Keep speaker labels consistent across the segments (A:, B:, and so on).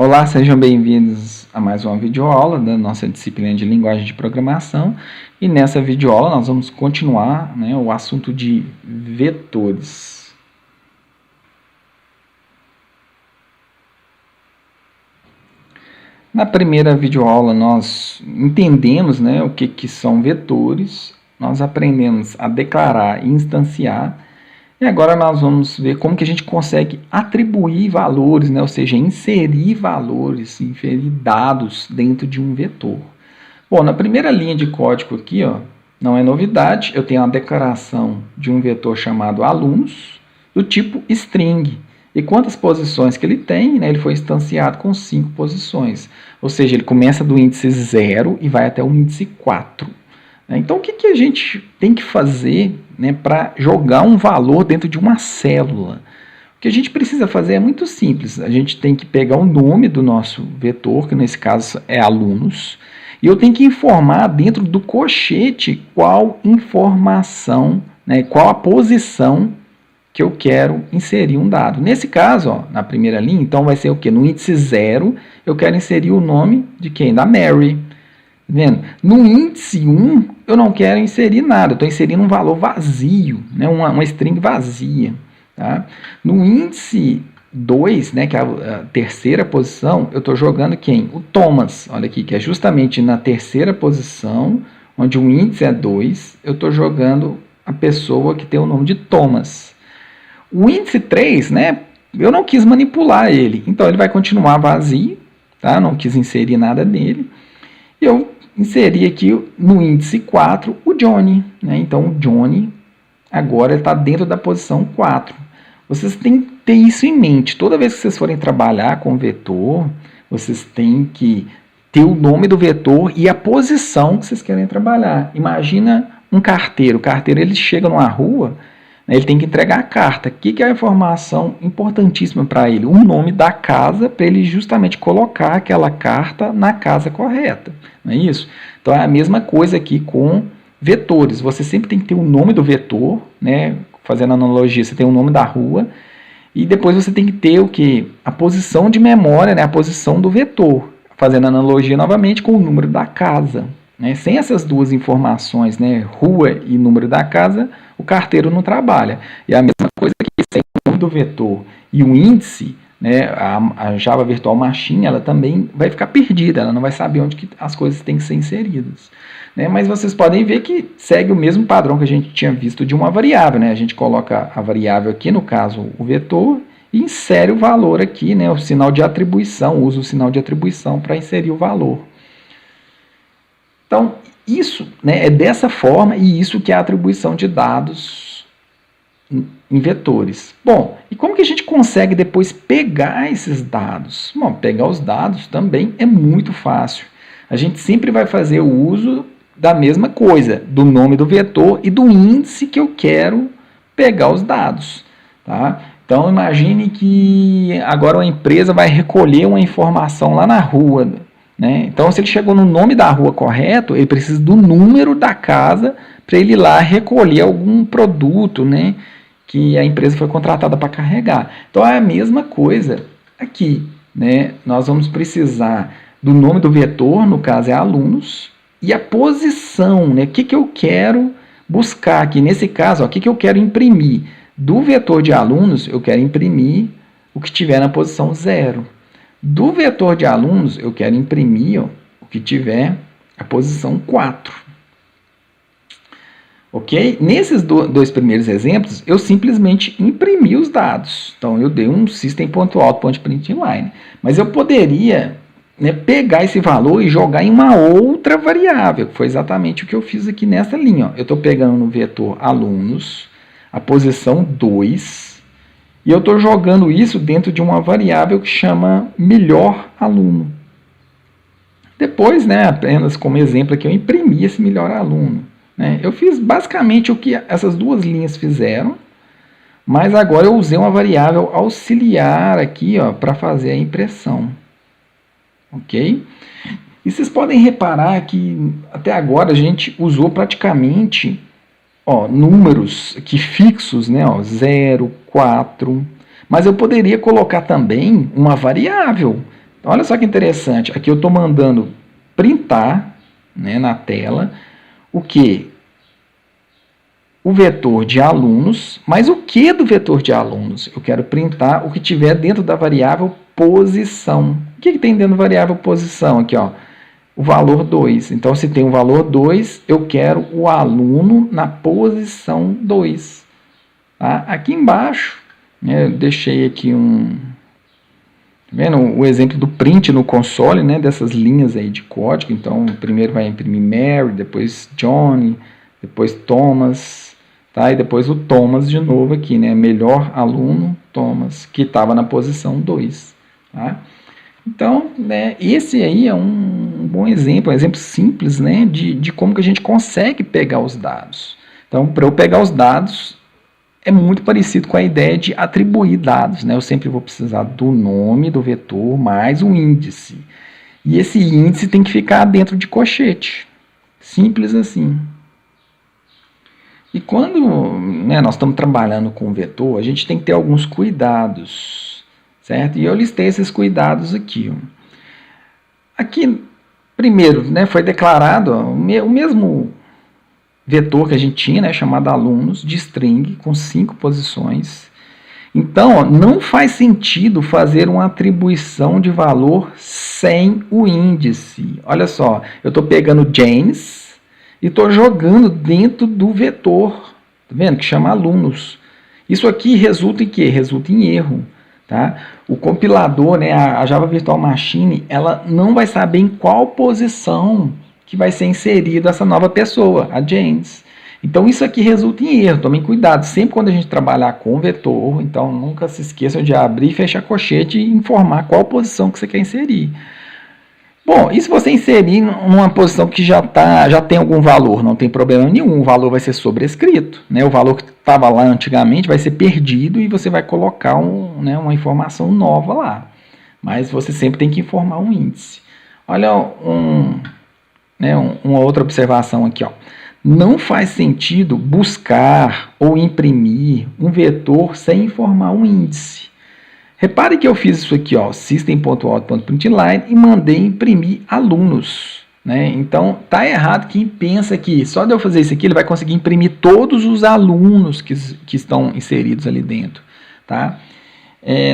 A: Olá, sejam bem-vindos a mais uma videoaula da nossa disciplina de linguagem de programação. E nessa videoaula nós vamos continuar, o assunto de vetores. Na primeira videoaula nós entendemos o que são vetores, nós aprendemos a declarar e instanciar. E agora nós vamos ver como que a gente consegue atribuir valores, ou seja, inserir valores, inserir dados dentro de um vetor. Bom, na primeira linha de código aqui, não é novidade, eu tenho uma declaração de um vetor chamado alunos, do tipo string. E quantas posições que ele tem? Ele foi instanciado com 5 posições. Ou seja, ele começa do índice 0 e vai até o índice 4. Então, o que a gente tem que fazer para jogar um valor dentro de uma célula? O que a gente precisa fazer é muito simples. A gente tem que pegar o nome do nosso vetor, que nesse caso é alunos, e eu tenho que informar dentro do cochete qual informação, qual a posição que eu quero inserir um dado. Nesse caso, na primeira linha, então vai ser o quê? No índice 0, eu quero inserir o nome de quem? Da Mary. Vendo? No índice 1, eu não quero inserir nada, eu estou inserindo um valor vazio, uma string vazia. Tá? No índice 2, que é a terceira posição, eu estou jogando quem? O Thomas, olha aqui, que é justamente na terceira posição, onde o índice é 2, eu estou jogando a pessoa que tem o nome de Thomas. O índice 3, eu não quis manipular ele, então ele vai continuar vazio, tá? Não quis inserir nada nele. E eu inseri aqui no índice 4 o Johnny. Então, o Johnny agora está dentro da posição 4. Vocês têm que ter isso em mente. Toda vez que vocês forem trabalhar com vetor, vocês têm que ter o nome do vetor e a posição que vocês querem trabalhar. Imagina um carteiro. O carteiro ele chega numa rua, ele tem que entregar a carta. O que é a informação importantíssima para ele? O nome da casa, para ele justamente colocar aquela carta na casa correta. Não é isso? Então é a mesma coisa aqui com vetores. Você sempre tem que ter o nome do vetor, fazendo analogia, você tem o nome da rua, e depois você tem que ter o quê? A posição de memória, a posição do vetor. Fazendo analogia novamente com o número da casa. Sem essas duas informações, rua e número da casa, o carteiro não trabalha. E a mesma coisa que sem o nome do vetor e o índice, a Java Virtual Machine, ela também vai ficar perdida, ela não vai saber onde que as coisas têm que ser inseridas. Mas vocês podem ver que segue o mesmo padrão que a gente tinha visto de uma variável. A gente coloca a variável aqui, no caso o vetor, e insere o valor aqui, o sinal de atribuição, usa o sinal de atribuição para inserir o valor. Então, isso é dessa forma, e isso que é a atribuição de dados em vetores. Bom, e como que a gente consegue depois pegar esses dados? Bom, pegar os dados também é muito fácil. A gente sempre vai fazer o uso da mesma coisa, do nome do vetor e do índice que eu quero pegar os dados. Tá? Então, imagine que agora uma empresa vai recolher uma informação lá na rua. Então, se ele chegou no nome da rua correto, ele precisa do número da casa para ele ir lá recolher algum produto, que a empresa foi contratada para carregar. Então, é a mesma coisa aqui. Nós vamos precisar do nome do vetor, no caso é alunos, e a posição, o que eu quero buscar aqui. Nesse caso, o que eu quero imprimir? Do vetor de alunos, eu quero imprimir o que estiver na posição 0. Do vetor de alunos, eu quero imprimir o que tiver a posição 4. Ok? Nesses dois primeiros exemplos, eu simplesmente imprimi os dados. Então, eu dei um system.out.println. Mas eu poderia pegar esse valor e jogar em uma outra variável, que foi exatamente o que eu fiz aqui nessa linha. Eu estou pegando no vetor alunos, a posição 2, e eu estou jogando isso dentro de uma variável que chama melhor aluno. Depois, apenas como exemplo aqui, eu imprimi esse melhor aluno. Eu fiz basicamente o que essas duas linhas fizeram, mas agora eu usei uma variável auxiliar aqui para fazer a impressão. Ok? E vocês podem reparar que até agora a gente usou praticamente números aqui fixos, 0, 4, mas eu poderia colocar também uma variável Olha só que interessante, aqui eu estou mandando printar, né, na tela o que? O vetor de alunos, mas o que do vetor de alunos? Eu quero printar o que tiver dentro da variável posição. O que tem dentro da variável posição? Aqui, ó, o valor 2. Então, se tem o valor 2, eu quero o aluno na posição 2. Tá? Aqui embaixo, né, eu deixei aqui tá vendo o exemplo do print no console, né, dessas linhas aí de código. Então, primeiro vai imprimir Mary, depois Johnny, depois Thomas, tá? E depois o Thomas de novo aqui, né, melhor aluno Thomas, que estava na posição 2. Tá? Então, né, esse aí é um bom exemplo, um exemplo simples, né, de como que a gente consegue pegar os dados. Então, para eu pegar os dados, é muito parecido com a ideia de atribuir dados, né? Eu sempre vou precisar do nome do vetor mais o índice. E esse índice tem que ficar dentro de colchete. Simples assim. E quando, né, nós estamos trabalhando com vetor, a gente tem que ter alguns cuidados, certo? E eu listei esses cuidados aqui. Aqui, primeiro, né, foi declarado o mesmo vetor que a gente tinha, né, chamado alunos, de string, com 5 posições. Então, não faz sentido fazer uma atribuição de valor sem o índice. Olha só, eu estou pegando James e estou jogando dentro do vetor, tá vendo? Que chama alunos. Isso aqui resulta em quê? Resulta em erro. Tá? O compilador, né, a Java Virtual Machine, ela não vai saber em qual posição que vai ser inserida essa nova pessoa, a James. Então isso aqui resulta em erro, tomem cuidado, sempre quando a gente trabalhar com vetor, então nunca se esqueçam de abrir e fechar colchete e informar qual posição que você quer inserir. Bom, e se você inserir numa posição que já tem algum valor, não tem problema nenhum, o valor vai ser sobrescrito, né? O valor que estava lá antigamente vai ser perdido e você vai colocar uma informação nova lá. Mas você sempre tem que informar um índice. Olha uma outra observação aqui, ó. Não faz sentido buscar ou imprimir um vetor sem informar um índice. Repare que eu fiz isso aqui, ó, system.out.println, e mandei imprimir alunos. Né? Então, tá errado quem pensa que só de eu fazer isso aqui ele vai conseguir imprimir todos os alunos que estão inseridos ali dentro. Tá?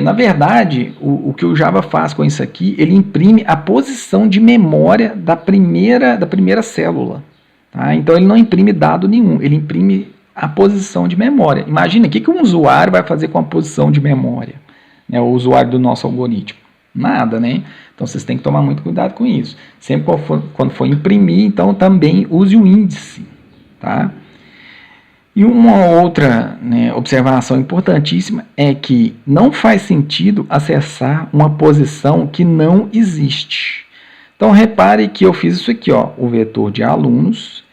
A: Na verdade, o que o Java faz com isso aqui, ele imprime a posição de memória da primeira célula. Tá? Então, ele não imprime dado nenhum, ele imprime a posição de memória. Imagina, o que um usuário vai fazer com a posição de memória? O usuário do nosso algoritmo? Nada, né? Então, vocês têm que tomar muito cuidado com isso. Sempre quando for imprimir, então, também use o índice. Tá? E uma outra, né, observação importantíssima é que não faz sentido acessar uma posição que não existe. Então, repare que eu fiz isso aqui, ó, o vetor de alunos,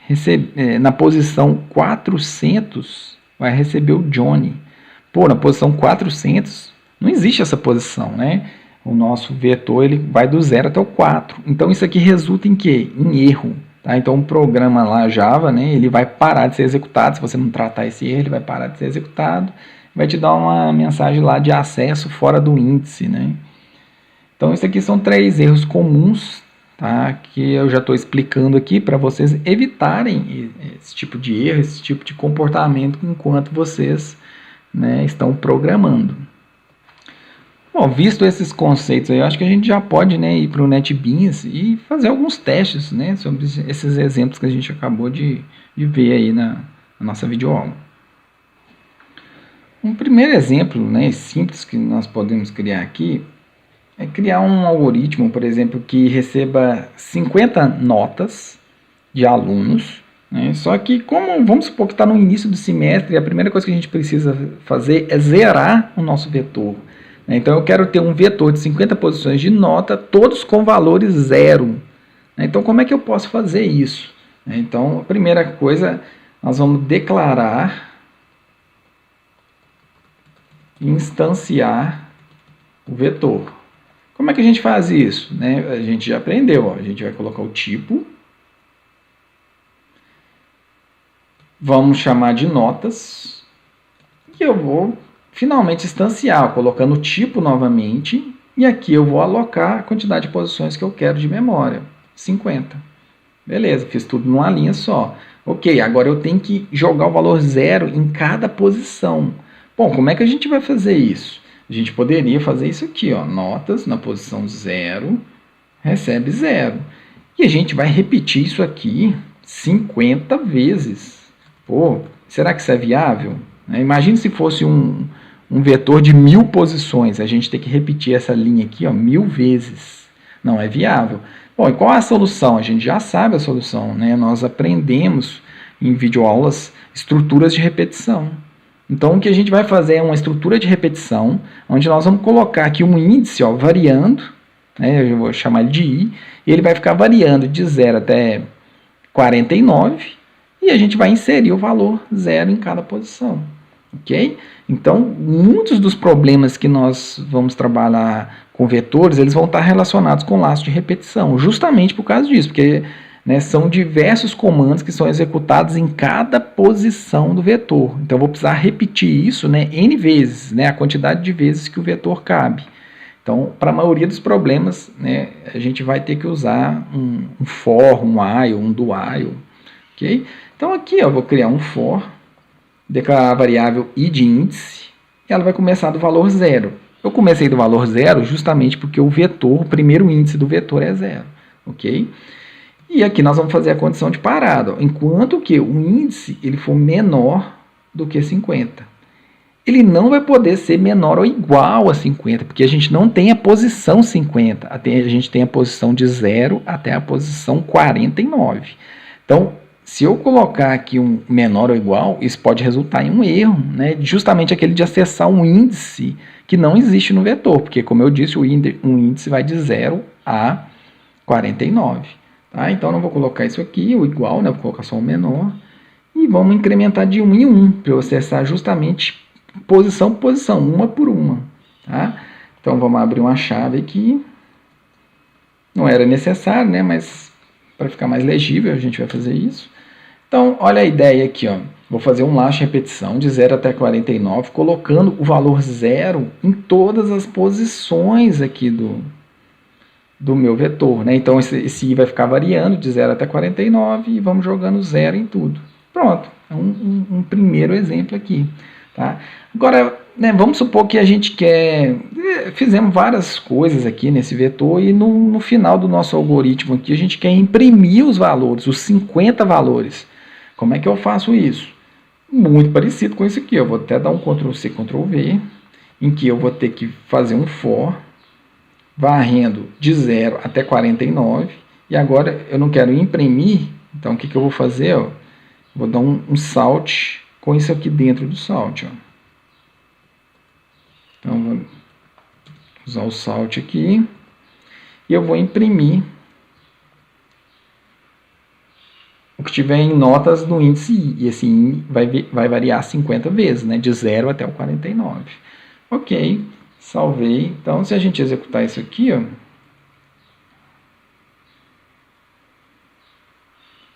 A: na posição 400, vai receber o Johnny. Pô, na posição 400, não existe essa posição, né? O nosso vetor ele vai do 0 até o 4. Então, isso aqui resulta em quê? Em erro. Tá? Então, o programa lá, Java, né, ele vai parar de ser executado. Se você não tratar esse erro, ele vai parar de ser executado. Vai te dar uma mensagem lá de acesso fora do índice. Né? Então, isso aqui são 3 erros comuns, tá? Que eu já estou explicando aqui para vocês evitarem esse tipo de erro, esse tipo de comportamento enquanto vocês, né, estão programando. Bom, visto esses conceitos aí, eu acho que a gente já pode, né, ir para o NetBeans e fazer alguns testes, né, sobre esses exemplos que a gente acabou de ver aí na nossa videoaula. Um primeiro exemplo, né, simples que nós podemos criar aqui é criar um algoritmo, por exemplo, que receba 50 notas de alunos, né, só que como vamos supor que está no início do semestre, a primeira coisa que a gente precisa fazer é zerar o nosso vetor. Então, eu quero ter um vetor de 50 posições de nota, todos com valores 0. Então, como é que eu posso fazer isso? Então, a primeira coisa, nós vamos declarar e instanciar o vetor. Como é que a gente faz isso? A gente já aprendeu, ó. A gente vai colocar o tipo, vamos chamar de notas, e eu vou finalmente instanciar, colocando o tipo novamente, E aqui eu vou alocar a quantidade de posições que eu quero de memória, 50. Beleza, fiz tudo numa linha só. Ok, agora eu tenho que jogar o valor 0 em cada posição. Bom, como é que a gente vai fazer isso? A gente poderia fazer isso aqui, ó, notas na posição 0, recebe 0. E a gente vai repetir isso aqui 50 vezes. Pô, será que isso é viável? Imagine se fosse um vetor de 1000 posições, a gente tem que repetir essa linha aqui, ó, 1000 vezes. Não é viável. Bom, e qual é a solução? A gente já sabe a solução, né? Nós aprendemos em videoaulas estruturas de repetição. Então, o que a gente vai fazer é uma estrutura de repetição, onde nós vamos colocar aqui um índice, ó, variando, né? Eu vou chamar ele de I, e ele vai ficar variando de 0 até 49, e a gente vai inserir o valor 0 em cada posição. Ok? Então, muitos dos problemas que nós vamos trabalhar com vetores, eles vão estar relacionados com laço de repetição, justamente por causa disso, porque, né, são diversos comandos que são executados em cada posição do vetor. Então, eu vou precisar repetir isso, né, N vezes, né, a quantidade de vezes que o vetor cabe. Então, para a maioria dos problemas, né, a gente vai ter que usar um for, um while, um do while. Okay? Então, aqui eu vou criar um for, declarar a variável i de índice, e ela vai começar do valor 0. Eu comecei do valor 0 justamente porque o vetor, o primeiro índice do vetor é 0. Ok? E aqui nós vamos fazer a condição de parada. Enquanto que o índice ele for menor do que 50. Ele não vai poder ser menor ou igual a 50, porque a gente não tem a posição 50. A gente tem a posição de 0 até a posição 49. Então, se eu colocar aqui um menor ou igual, isso pode resultar em um erro, né? Justamente aquele de acessar um índice que não existe no vetor, porque, como eu disse, um índice vai de 0 a 49. Tá? Então, eu não vou colocar isso aqui, o igual, né? Vou colocar só o menor. E vamos incrementar de 1 em 1, para eu acessar justamente posição por posição, uma por uma. Tá? Então, vamos abrir uma chave aqui. Não era necessário, né? Mas para ficar mais legível, a gente vai fazer isso. Então, olha a ideia aqui, ó. Vou fazer um laço de repetição de 0 até 49, colocando o valor 0 em todas as posições aqui do meu vetor, né? Então, esse I vai ficar variando de 0 até 49 e vamos jogando 0 em tudo. Pronto, é um primeiro exemplo aqui. Tá? Agora, né, vamos supor que a gente quer... Fizemos várias coisas aqui nesse vetor e no final do nosso algoritmo aqui a gente quer imprimir os valores, os 50 valores. Como é que eu faço isso? Muito parecido com isso aqui. Eu vou até dar um Ctrl+C, Ctrl+V, em que eu vou ter que fazer um for, varrendo de 0 até 49, e agora eu não quero imprimir, então o que eu vou fazer? Ó, vou dar um salt com isso aqui dentro do salt. Ó. Então, vou usar o salt aqui, e eu vou imprimir o que tiver em notas no índice I, e esse I vai variar 50 vezes, né, de 0 até o 49. Ok, salvei. Então, se a gente executar isso aqui, ó,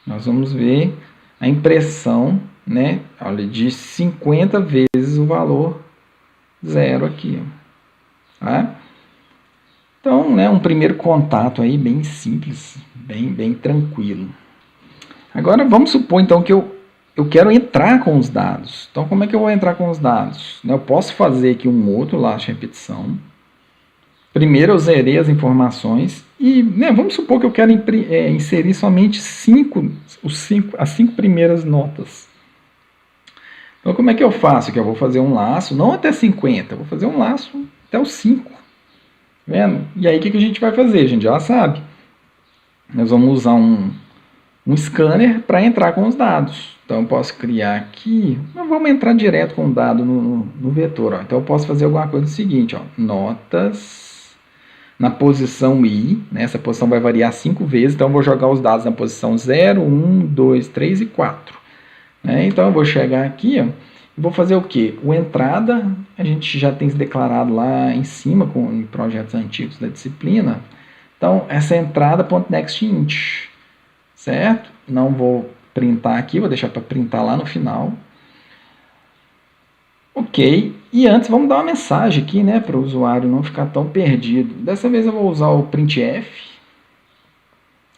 A: nós vamos ver a impressão, né, olha, de 50 vezes o valor 0 aqui. Ó, tá? Então, né, um primeiro contato aí bem simples, bem tranquilo. Agora, vamos supor, então, que eu quero entrar com os dados. Então, como é que eu vou entrar com os dados? Eu posso fazer aqui um outro laço de repetição. Primeiro, eu zerei as informações e, né, vamos supor que eu quero inserir somente as 5 primeiras notas. Então, como é que eu faço? Que eu vou fazer um laço, não até 50, eu vou fazer um laço até os 5. Tá vendo? E aí, o que a gente vai fazer? A gente já sabe. Nós vamos usar um scanner para entrar com os dados. Então, eu posso criar aqui, mas vamos entrar direto com o dado no vetor. Ó. Então, eu posso fazer alguma coisa do seguinte, ó, notas na posição I, né, essa posição vai variar 5 vezes, então eu vou jogar os dados na posição 0, 1, 2, 3 e 4. Né? Então, eu vou chegar aqui, ó, e vou fazer o quê? O entrada, a gente já tem se declarado lá em cima, em projetos antigos da disciplina. Então, essa entrada.nextInt. Certo? Não vou printar aqui, vou deixar para printar lá no final. Ok, e antes vamos dar uma mensagem aqui, né, para o usuário não ficar tão perdido. Dessa vez eu vou usar o printf.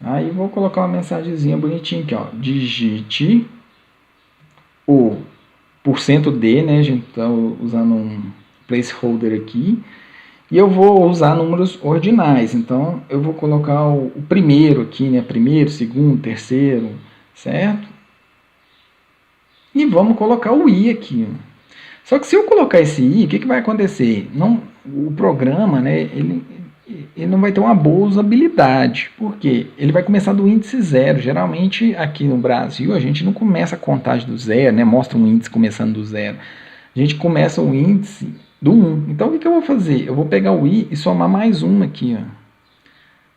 A: Aí vou colocar uma mensagenzinha bonitinha aqui, ó. Digite o %d, né, a gente está usando um placeholder aqui. E eu vou usar números ordinais, então eu vou colocar o primeiro aqui, né? Primeiro, segundo, terceiro, certo? E vamos colocar o i aqui. Só que se eu colocar esse i, o que vai acontecer? Não, o programa, né, ele não vai ter uma boa usabilidade. Por quê? Ele vai começar do índice 0. Geralmente aqui no Brasil a gente não começa a contagem do 0, né? Mostra um índice começando do 0. A gente começa o índice do 1. Então o que eu vou fazer? Eu vou pegar o i e somar mais 1 aqui. Ó.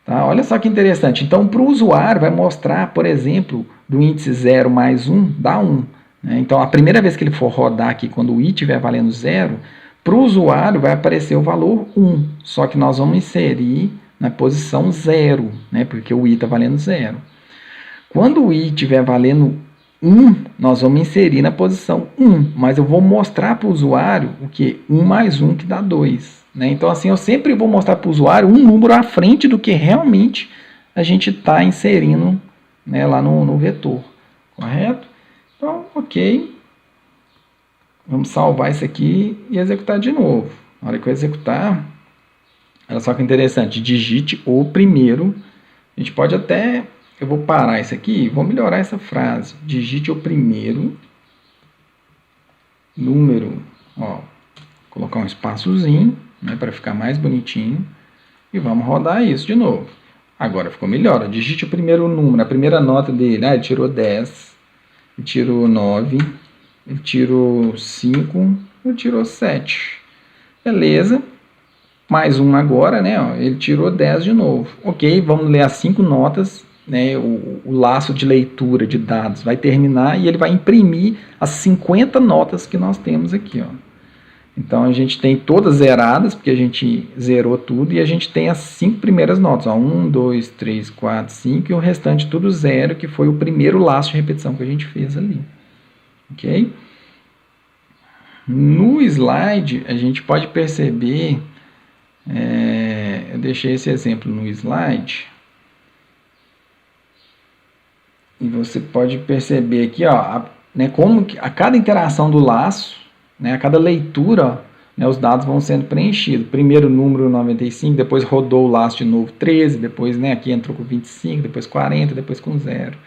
A: Tá? Olha só que interessante. Então para o usuário vai mostrar, por exemplo, do índice 0 mais 1 dá 1. Né? Então a primeira vez que ele for rodar aqui, quando o i estiver valendo 0, para o usuário vai aparecer o valor 1. Só que nós vamos inserir na posição 0, né? Porque o i está valendo 0. Quando o i estiver valendo 1, nós vamos inserir na posição 1, mas eu vou mostrar para o usuário o que? 1 mais 1 que dá 2. Né? Então, assim, eu sempre vou mostrar para o usuário um número à frente do que realmente a gente está inserindo, né, lá no vetor. Correto? Então, ok. Vamos salvar isso aqui e executar de novo. Na hora que eu executar, olha só que interessante, digite o primeiro. A gente pode até... Eu vou parar isso aqui e vou melhorar essa frase. Digite o primeiro número. Ó, colocar um espaçozinho, né, para ficar mais bonitinho. E vamos rodar isso de novo. Agora ficou melhor. Digite o primeiro número, a primeira nota dele. Ah, ele tirou 10, ele tirou 9, ele tirou 5, ele tirou 7. Beleza. Mais um agora, né? Ó, ele tirou 10 de novo. Ok, vamos ler as 5 notas. Né, o laço de leitura de dados vai terminar e ele vai imprimir as 50 notas que nós temos aqui. Ó. Então a gente tem todas zeradas, porque a gente zerou tudo, e a gente tem as 5 primeiras notas. Ó, 1, 2, 3, 4, 5 e o restante tudo zero, que foi o primeiro laço de repetição que a gente fez ali. Ok? No slide a gente pode perceber, eu deixei esse exemplo no slide. E você pode perceber aqui, ó, né, como que a cada interação do laço, né, a cada leitura, né, os dados vão sendo preenchidos. Primeiro número 95, depois rodou o laço de novo 13, depois, né, aqui entrou com 25, depois 40, depois com 0.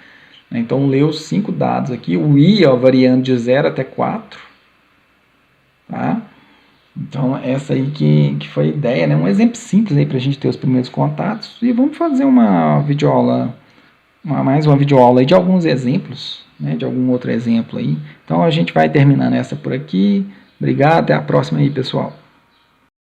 A: Então leu os 5 dados aqui, o i, ó, variando de 0 até 4. Tá? Então essa aí que foi a ideia, né, um exemplo simples aí para a gente ter os primeiros contatos. E vamos fazer uma videoaula, mais uma videoaula aí de alguns exemplos, né, de algum outro exemplo aí. Então a gente vai terminando essa por aqui. Obrigado, até a próxima aí, pessoal.